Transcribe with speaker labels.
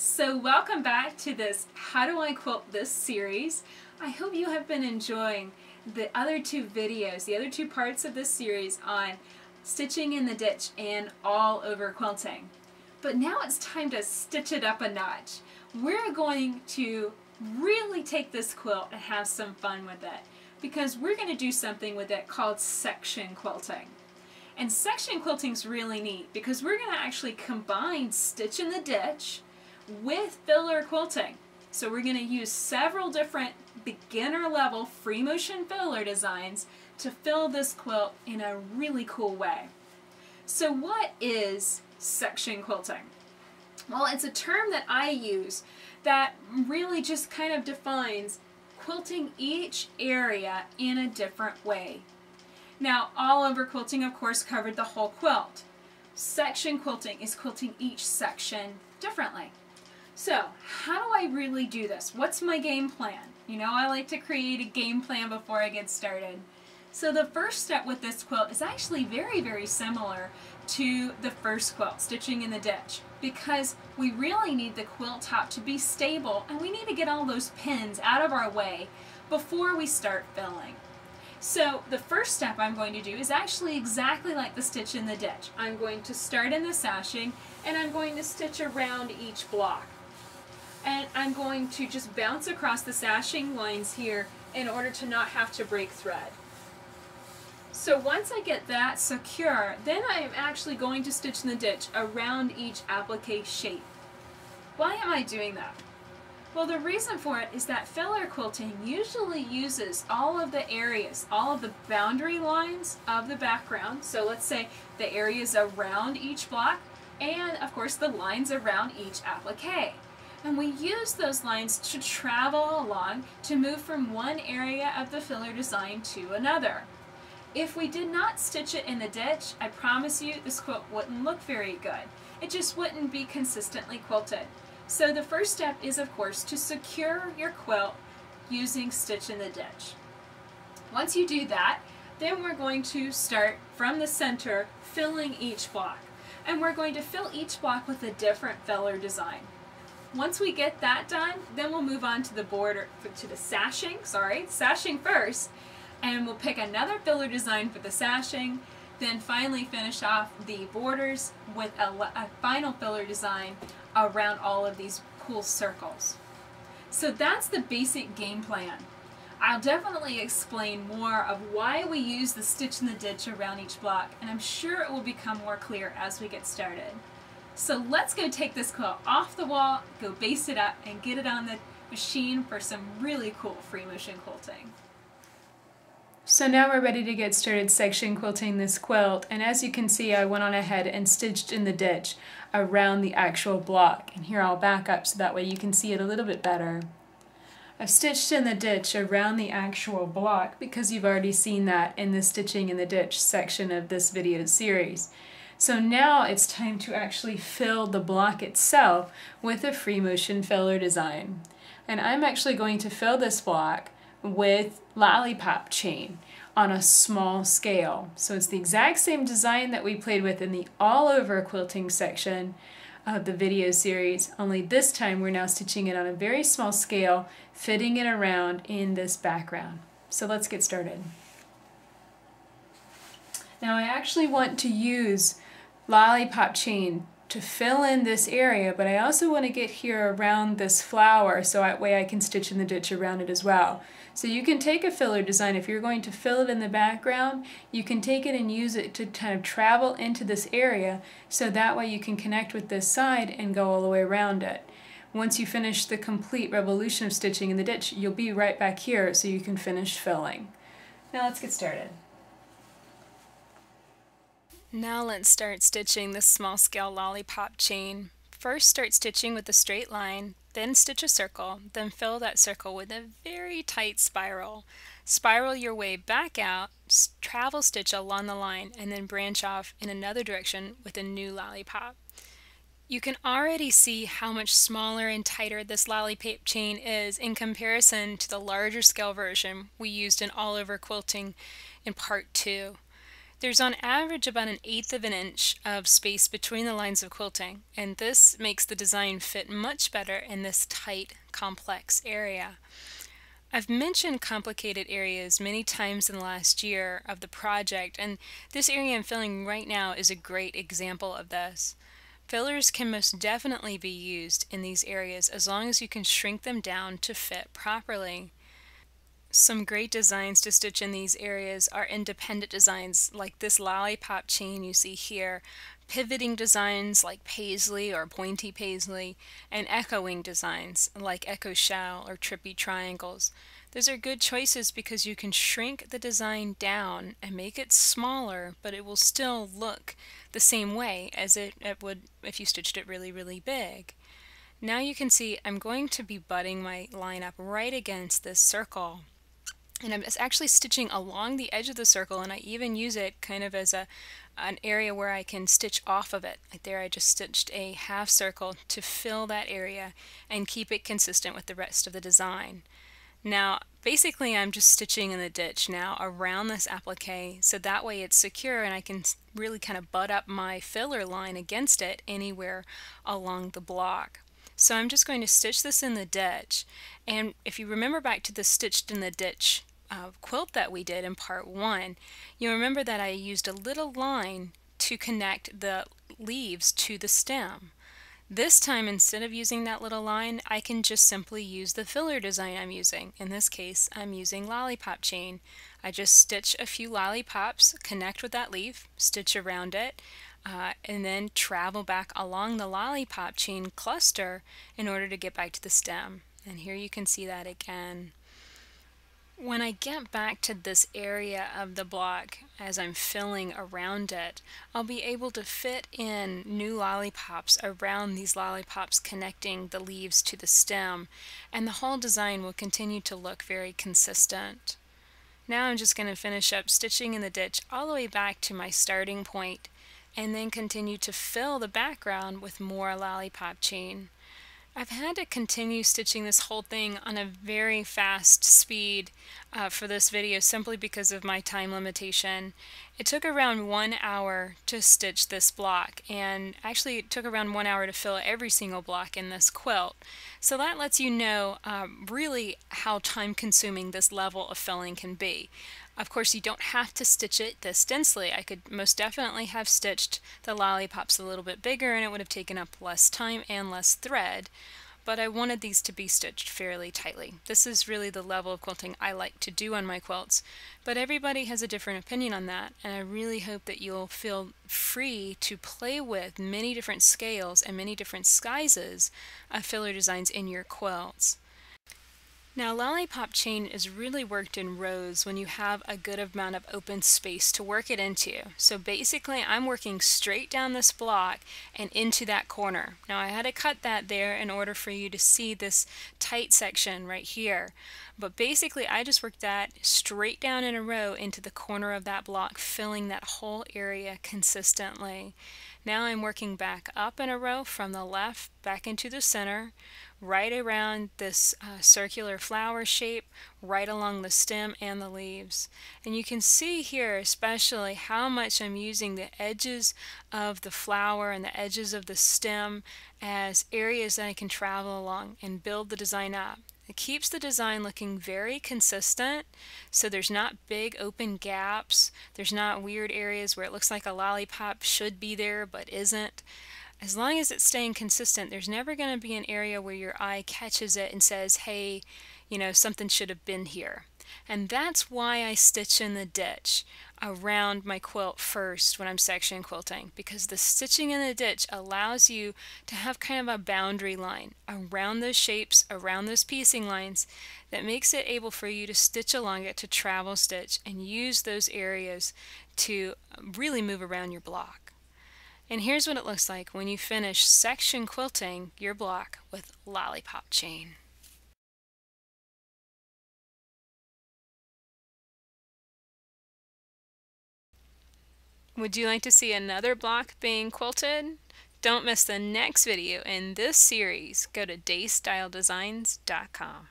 Speaker 1: So welcome back to this How Do I Quilt This series. I hope you have been enjoying the other two videos, the other two parts of this series on stitching in the ditch and all over quilting. But now it's time to stitch it up a notch. We're going to really take this quilt and have some fun with it because we're going to do something with it called section quilting. And section quilting is really neat because we're going to actually combine stitch in the ditch with filler quilting. So we're going to use several different beginner level free motion filler designs to fill this quilt in a really cool way. So what is section quilting? Well, it's a term that I use that really just kind of defines quilting each area in a different way. Now, all over quilting, of course, covered the whole quilt. Section quilting is quilting each section differently. So, how do I really do this? What's my game plan? You know, I like to create a game plan before I get started. So the first step with this quilt is actually very, very similar to the first quilt, stitching in the ditch, because we really need the quilt top to be stable and we need to get all those pins out of our way before we start filling. So the first step I'm going to do is actually exactly like the stitch in the ditch. I'm going to start in the sashing and I'm going to stitch around each block. And I'm going to just bounce across the sashing lines here in order to not have to break thread. So once I get that secure, then I am actually going to stitch in the ditch around each applique shape. Why am I doing that? Well, the reason for it is that filler quilting usually uses all of the areas, all of the boundary lines of the background. So let's say the areas around each block and of course the lines around each applique. And we use those lines to travel along to move from one area of the filler design to another. If we did not stitch it in the ditch, I promise you this quilt wouldn't look very good. It just wouldn't be consistently quilted. So the first step is, of course, to secure your quilt using stitch in the ditch. Once you do that, then we're going to start from the center filling each block. And we're going to fill each block with a different filler design. Once we get that done, then we'll move on to the border, to the sashing first, and we'll pick another filler design for the sashing, then finally finish off the borders with a final filler design around all of these cool circles. So that's the basic game plan. I'll definitely explain more of why we use the stitch in the ditch around each block, and I'm sure it will become more clear as we get started. So let's go take this quilt off the wall, go base it up, and get it on the machine for some really cool free motion quilting. So now we're ready to get started section quilting this quilt, and as you can see I went on ahead and stitched in the ditch around the actual block. And here I'll back up so that way you can see it a little bit better. I've stitched in the ditch around the actual block because you've already seen that in the stitching in the ditch section of this video series. So now it's time to actually fill the block itself with a free motion filler design. And I'm actually going to fill this block with Lollipop Chain on a small scale. So it's the exact same design that we played with in the all over quilting section of the video series, only this time we're now stitching it on a very small scale, fitting it around in this background. So let's get started. Now I actually want to use Lollipop Chain to fill in this area, but I also want to get here around this flower so that way I can stitch in the ditch around it as well. So you can take a filler design, if you're going to fill it in the background, you can take it and use it to kind of travel into this area so that way you can connect with this side and go all the way around it. Once you finish the complete revolution of stitching in the ditch, you'll be right back here so you can finish filling. Now let's get started.
Speaker 2: Now let's start stitching this small scale lollipop chain. First start stitching with a straight line, then stitch a circle, then fill that circle with a very tight spiral. Spiral your way back out, travel stitch along the line, and then branch off in another direction with a new lollipop. You can already see how much smaller and tighter this lollipop chain is in comparison to the larger scale version we used in all over quilting in part 2. There's on average about 1/8 of an inch of space between the lines of quilting, and this makes the design fit much better in this tight, complex area. I've mentioned complicated areas many times in the last year of the project, and this area I'm filling right now is a great example of this. Fillers can most definitely be used in these areas as long as you can shrink them down to fit properly. Some great designs to stitch in these areas are independent designs like this lollipop chain you see here, pivoting designs like paisley or pointy paisley, and echoing designs like echo shell or trippy triangles. Those are good choices because you can shrink the design down and make it smaller, but it will still look the same way as it would if you stitched it really, really big. Now you can see I'm going to be butting my line up right against this circle. And I'm actually stitching along the edge of the circle, and I even use it kind of as an area where I can stitch off of it. Like there I just stitched a half circle to fill that area and keep it consistent with the rest of the design. Now basically I'm just stitching in the ditch now around this applique, so that way it's secure and I can really kind of butt up my filler line against it anywhere along the block. So I'm just going to stitch this in the ditch, and if you remember back to the stitched in the ditch quilt that we did in part 1, you'll remember that I used a little line to connect the leaves to the stem. This time, instead of using that little line, I can just simply use the filler design I'm using. In this case, I'm using Lollipop Chain. I just stitch a few lollipops, connect with that leaf, stitch around it, and then travel back along the Lollipop Chain cluster in order to get back to the stem. And here you can see that again. When I get back to this area of the block, as I'm filling around it, I'll be able to fit in new lollipops around these lollipops connecting the leaves to the stem, and the whole design will continue to look very consistent. Now I'm just going to finish up stitching in the ditch all the way back to my starting point, and then continue to fill the background with more lollipop chain. I've had to continue stitching this whole thing on a very fast speed for this video simply because of my time limitation. It took around 1 hour to stitch this block, and actually it took around 1 hour to fill every single block in this quilt. So that lets you know really how time consuming this level of filling can be. Of course, you don't have to stitch it this densely. I could most definitely have stitched the lollipops a little bit bigger and it would have taken up less time and less thread, but I wanted these to be stitched fairly tightly. This is really the level of quilting I like to do on my quilts, but everybody has a different opinion on that, and I really hope that you'll feel free to play with many different scales and many different sizes of filler designs in your quilts. Now, Lollipop Chain is really worked in rows when you have a good amount of open space to work it into. So basically I'm working straight down this block and into that corner. Now I had to cut that there in order for you to see this tight section right here. But basically I just worked that straight down in a row into the corner of that block, filling that whole area consistently. Now I'm working back up in a row from the left back into the center, right around this circular flower shape, right along the stem and the leaves. And you can see here especially how much I'm using the edges of the flower and the edges of the stem as areas that I can travel along and build the design up. It keeps the design looking very consistent, so there's not big open gaps, there's not weird areas where it looks like a lollipop should be there but isn't. As long as it's staying consistent, there's never going to be an area where your eye catches it and says, hey, you know, something should have been here. And that's why I stitch in the ditch around my quilt first when I'm section quilting, because the stitching in the ditch allows you to have kind of a boundary line around those shapes, around those piecing lines, that makes it able for you to stitch along it, to travel stitch, and use those areas to really move around your block. And here's what it looks like when you finish section quilting your block with Lollipop Chain. Would you like to see another block being quilted? Don't miss the next video in this series. Go to daystyledesigns.com.